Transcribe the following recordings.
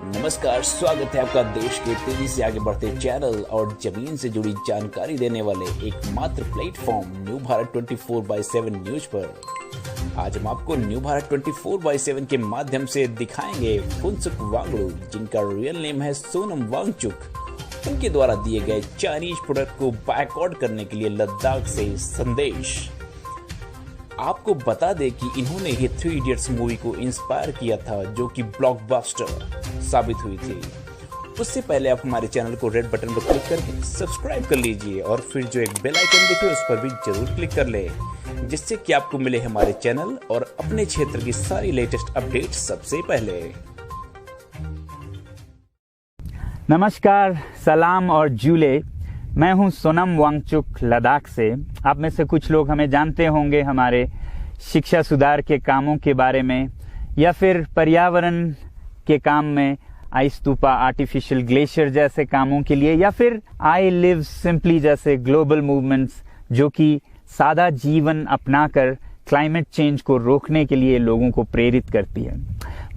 नमस्कार, स्वागत है आपका देश के तेजी से आगे बढ़ते चैनल और जमीन से जुड़ी जानकारी देने वाले एकमात्र प्लेटफॉर्म न्यू भारत 24/7 न्यूज पर। आज हम आपको न्यू भारत 24/7 के माध्यम से दिखाएंगे फुनसुक वांगडू, जिनका रियल नेम है सोनम वांगचुक। उनके द्वारा दिए गए चाइनीज प्रोडक्ट को बायकॉट करने के लिए लद्दाख से संदेश। आपको बता दें कि इन्होंने ही 3 इडियट्स मूवी को इंस्पायर किया था, जो कि ब्लॉकबस्टर साबित हुई थी। उससे पहले आप हमारे चैनल को रेड बटन पर क्लिक करके सब्सक्राइब कर लीजिए और फिर जो एक बेल आइकन दिखे उस पर भी जरूर क्लिक कर ले, जिससे कि आपको मिले हमारे चैनल और अपने क्षेत्र की सारी लेटेस्ट अपडेट सबसे पहले। नमस्कार, सलाम और जूले। मैं हूं सोनम वांगचुक लद्दाख से। आप में से कुछ लोग हमें जानते होंगे हमारे शिक्षा सुधार के कामों के बारे में, या फिर पर्यावरण के काम में आइस स्तूपा, आर्टिफिशियल ग्लेशियर जैसे कामों के लिए, या फिर आई लिव सिंपली जैसे ग्लोबल मूवमेंट्स जो कि सादा जीवन अपनाकर क्लाइमेट चेंज को रोकने के लिए लोगों को प्रेरित करती है।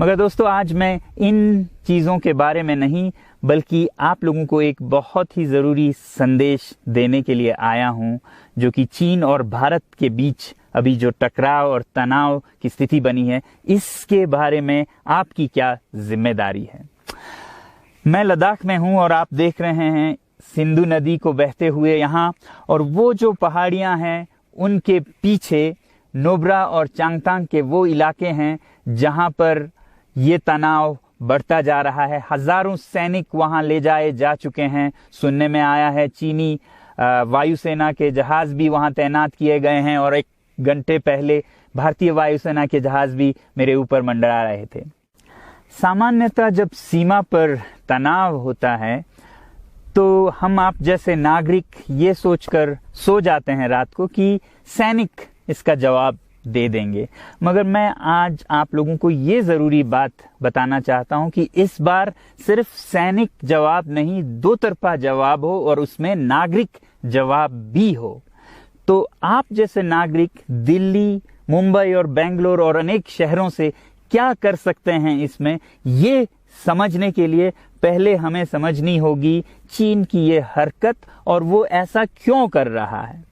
मगर दोस्तों, आज मैं इन चीज़ों के बारे में नहीं बल्कि आप लोगों को एक बहुत ही ज़रूरी संदेश देने के लिए आया हूं, जो कि चीन और भारत के बीच अभी जो टकराव और तनाव की स्थिति बनी है, इसके बारे में आपकी क्या जिम्मेदारी है। मैं लद्दाख में हूं और आप देख रहे हैं सिंधु नदी को बहते हुए यहाँ, और वो जो पहाड़ियाँ हैं उनके पीछे नोब्रा और चांगतांग के वो इलाके हैं जहाँ पर ये तनाव बढ़ता जा रहा है। हजारों सैनिक वहां ले जाए जा चुके हैं। सुनने में आया है चीनी वायुसेना के जहाज भी वहां तैनात किए गए हैं, और 1 घंटे पहले भारतीय वायुसेना के जहाज भी मेरे ऊपर मंडरा रहे थे। सामान्यतः जब सीमा पर तनाव होता है तो हम आप जैसे नागरिक ये सोचकर सो जाते हैं रात को कि सैनिक इसका जवाब दे देंगे। मगर मैं आज आप लोगों को ये जरूरी बात बताना चाहता हूं कि इस बार सिर्फ सैनिक जवाब नहीं, 2 तरफा जवाब हो और उसमें नागरिक जवाब भी हो। तो आप जैसे नागरिक दिल्ली, मुंबई और बेंगलोर और अनेक शहरों से क्या कर सकते हैं इसमें, ये समझने के लिए पहले हमें समझनी होगी चीन की ये हरकत और वो ऐसा क्यों कर रहा है।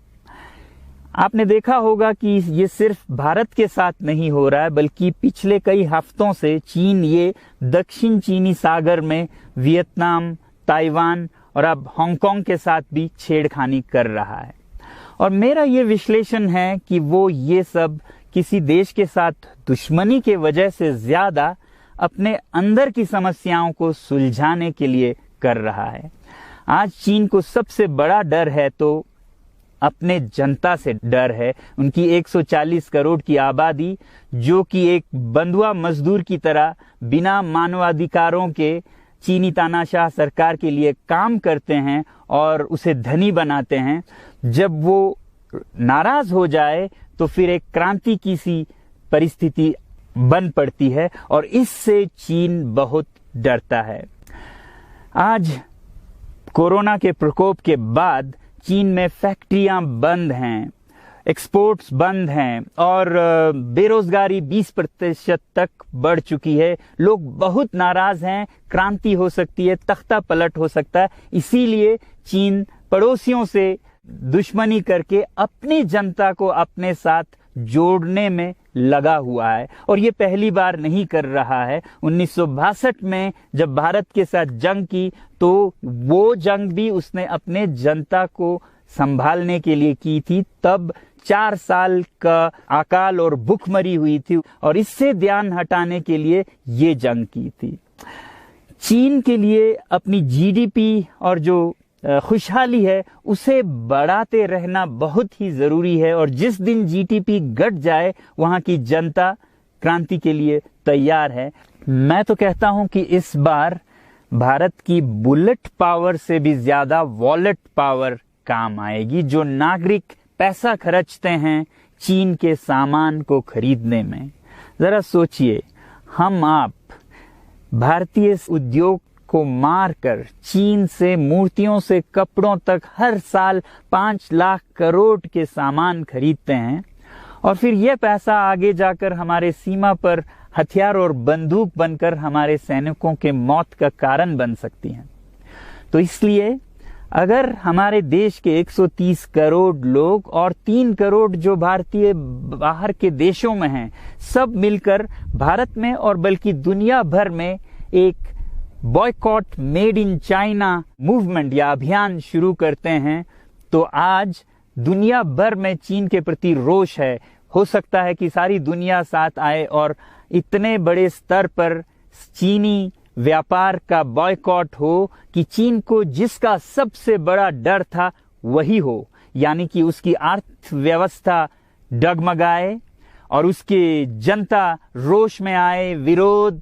आपने देखा होगा कि ये सिर्फ भारत के साथ नहीं हो रहा है, बल्कि पिछले कई हफ्तों से चीन ये दक्षिण चीनी सागर में वियतनाम, ताइवान और अब हांगकांग के साथ भी छेड़खानी कर रहा है। और मेरा ये विश्लेषण है कि वो ये सब किसी देश के साथ दुश्मनी के वजह से ज्यादा अपने अंदर की समस्याओं को सुलझाने के लिए कर रहा है। आज चीन को सबसे बड़ा डर है तो अपने जनता से डर है। उनकी 140 करोड़ की आबादी, जो कि एक बंधुआ मजदूर की तरह बिना मानवाधिकारों के चीनी तानाशाह सरकार के लिए काम करते हैं और उसे धनी बनाते हैं, जब वो नाराज हो जाए तो फिर एक क्रांति की सी परिस्थिति बन पड़ती है, और इससे चीन बहुत डरता है। आज कोरोना के प्रकोप के बाद चीन में फैक्ट्रियां बंद हैं, एक्सपोर्ट्स बंद हैं और बेरोजगारी 20% तक बढ़ चुकी है। लोग बहुत नाराज हैं, क्रांति हो सकती है, तख्ता पलट हो सकता है। इसीलिए चीन पड़ोसियों से दुश्मनी करके अपनी जनता को अपने साथ जोड़ने में लगा हुआ है, और ये पहली बार नहीं कर रहा है। 1962 में जब भारत के साथ जंग की तो वो जंग भी उसने अपने जनता को संभालने के लिए की थी। तब 4 साल का अकाल और भूखमरी हुई थी, और इससे ध्यान हटाने के लिए ये जंग की थी। चीन के लिए अपनी जीडीपी और जो खुशहाली है उसे बढ़ाते रहना बहुत ही जरूरी है, और जिस दिन जीडीपी घट जाए वहां की जनता क्रांति के लिए तैयार है। मैं तो कहता हूं कि इस बार भारत की बुलेट पावर से भी ज्यादा वॉलेट पावर काम आएगी। जो नागरिक पैसा खर्चते हैं चीन के सामान को खरीदने में, जरा सोचिए, हम आप भारतीय उद्योग को मारकर चीन से मूर्तियों से कपड़ों तक हर साल 5 लाख करोड़ के सामान खरीदते हैं, और फिर यह पैसा आगे जाकर हमारे सीमा पर हथियार और बंदूक बनकर हमारे सैनिकों के मौत का कारण बन सकती हैं। तो इसलिए अगर हमारे देश के 130 करोड़ लोग और 3 करोड़ जो भारतीय बाहर के देशों में हैं, सब मिलकर भारत में और बल्कि दुनिया भर में एक boycott made in China movement या अभियान शुरू करते हैं, तो आज दुनिया भर में चीन के प्रति रोष है। हो सकता है कि सारी दुनिया साथ आए और इतने बड़े स्तर पर चीनी व्यापार का बॉयकॉट हो कि चीन को जिसका सबसे बड़ा डर था वही हो, यानी कि उसकी अर्थव्यवस्था डगमगाए और उसकी जनता रोष में आए, विरोध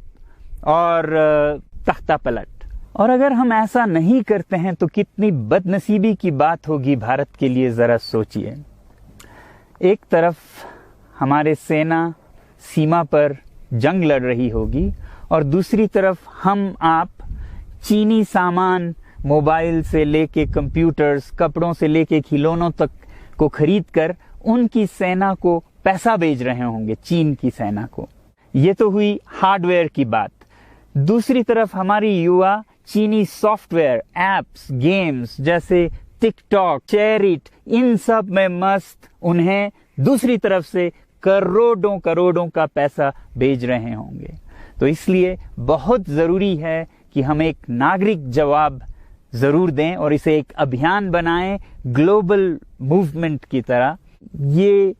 और तख्ता पलट। और अगर हम ऐसा नहीं करते हैं तो कितनी बदनसीबी की बात होगी भारत के लिए, जरा सोचिए। एक तरफ हमारे सेना सीमा पर जंग लड़ रही होगी और दूसरी तरफ हम आप चीनी सामान, मोबाइल से लेके कंप्यूटर्स, कपड़ों से लेके खिलौनों तक को खरीद कर उनकी सेना को पैसा भेज रहे होंगे, चीन की सेना को। ये तो हुई हार्डवेयर की बात। दूसरी तरफ हमारी युवा चीनी सॉफ्टवेयर, एप्स, गेम्स जैसे टिकटॉक, शेयरिट, इन सब में मस्त, उन्हें दूसरी तरफ से करोड़ों करोड़ों का पैसा भेज रहे होंगे। तो इसलिए बहुत जरूरी है कि हम एक नागरिक जवाब जरूर दें और इसे एक अभियान बनाएं, ग्लोबल मूवमेंट की तरह। ये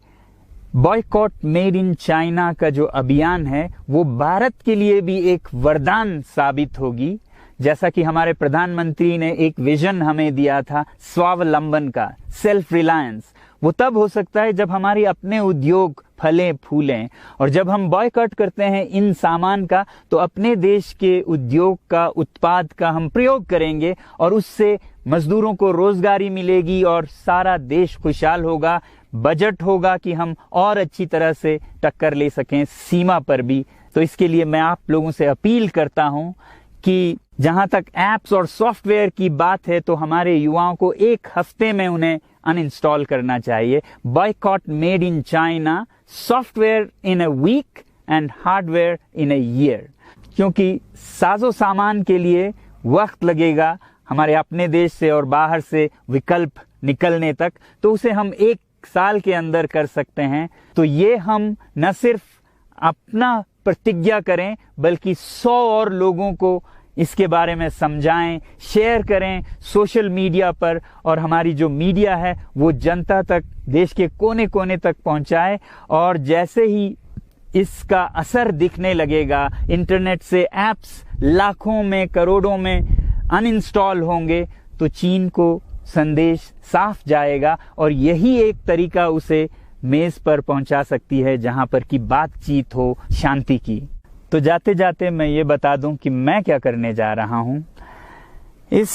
बॉयकॉट मेड इन चाइना का जो अभियान है वो भारत के लिए भी एक वरदान साबित होगी। जैसा कि हमारे प्रधानमंत्री ने एक विजन हमें दिया था स्वावलंबन का, सेल्फ रिलायंस, वो तब हो सकता है जब हमारे अपने उद्योग फले फूलें। और जब हम बॉयकॉट करते हैं इन सामान का, तो अपने देश के उद्योग का, उत्पाद का हम प्रयोग करेंगे और उससे मजदूरों को रोजगारी मिलेगी और सारा देश खुशहाल होगा। बजट होगा कि हम और अच्छी तरह से टक्कर ले सकें सीमा पर भी। तो इसके लिए मैं आप लोगों से अपील करता हूं कि जहां तक एप्स और सॉफ्टवेयर की बात है, तो हमारे युवाओं को एक हफ्ते में उन्हें अनइंस्टॉल करना चाहिए। Boycott made in China, software in a week and hardware in a year. क्योंकि साजो सामान के लिए वक्त लगेगा हमारे अपने देश से और बाहर से विकल्प निकलने तक, तो उसे हम 1 साल के अंदर कर सकते हैं। तो ये हम न सिर्फ अपना प्रतिज्ञा करें बल्कि 100 और लोगों को इसके बारे में समझाएं, शेयर करें सोशल मीडिया पर, और हमारी जो मीडिया है वो जनता तक, देश के कोने कोने तक पहुंचाए। और जैसे ही इसका असर दिखने लगेगा, इंटरनेट से एप्स लाखों में, करोड़ों में अनइंस्टॉल होंगे, तो चीन को संदेश साफ जाएगा और यही एक तरीका उसे मेज पर पहुंचा सकती है जहां पर की बातचीत हो शांति की। तो जाते जाते मैं ये बता दूं कि मैं क्या करने जा रहा हूं। इस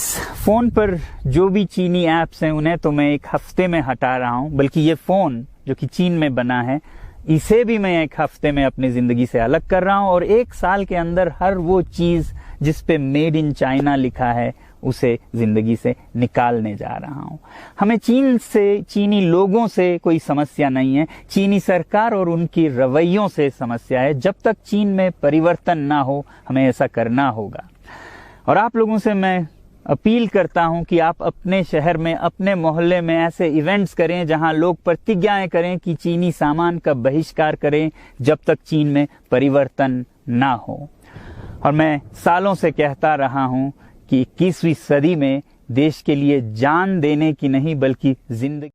फोन पर जो भी चीनी ऐप्स हैं उन्हें तो मैं 1 हफ्ते में हटा रहा हूं, बल्कि ये फोन जो कि चीन में बना है इसे भी मैं 1 हफ्ते में अपनी जिंदगी से अलग कर रहा हूं और 1 साल के अंदर हर वो चीज जिस पे मेड इन चाइना लिखा है उसे जिंदगी से निकालने जा रहा हूं। हमें चीन से, चीनी लोगों से कोई समस्या नहीं है, चीनी सरकार और उनकी रवैयों से समस्या है। जब तक चीन में परिवर्तन ना हो हमें ऐसा करना होगा। और आप लोगों से मैं अपील करता हूं कि आप अपने शहर में, अपने मोहल्ले में ऐसे इवेंट्स करें जहां लोग प्रतिज्ञाएं करें कि चीनी सामान का बहिष्कार करें जब तक चीन में परिवर्तन ना हो। और मैं सालों से कहता रहा हूं कि 21वीं सदी में देश के लिए जान देने की नहीं बल्कि जिंदगी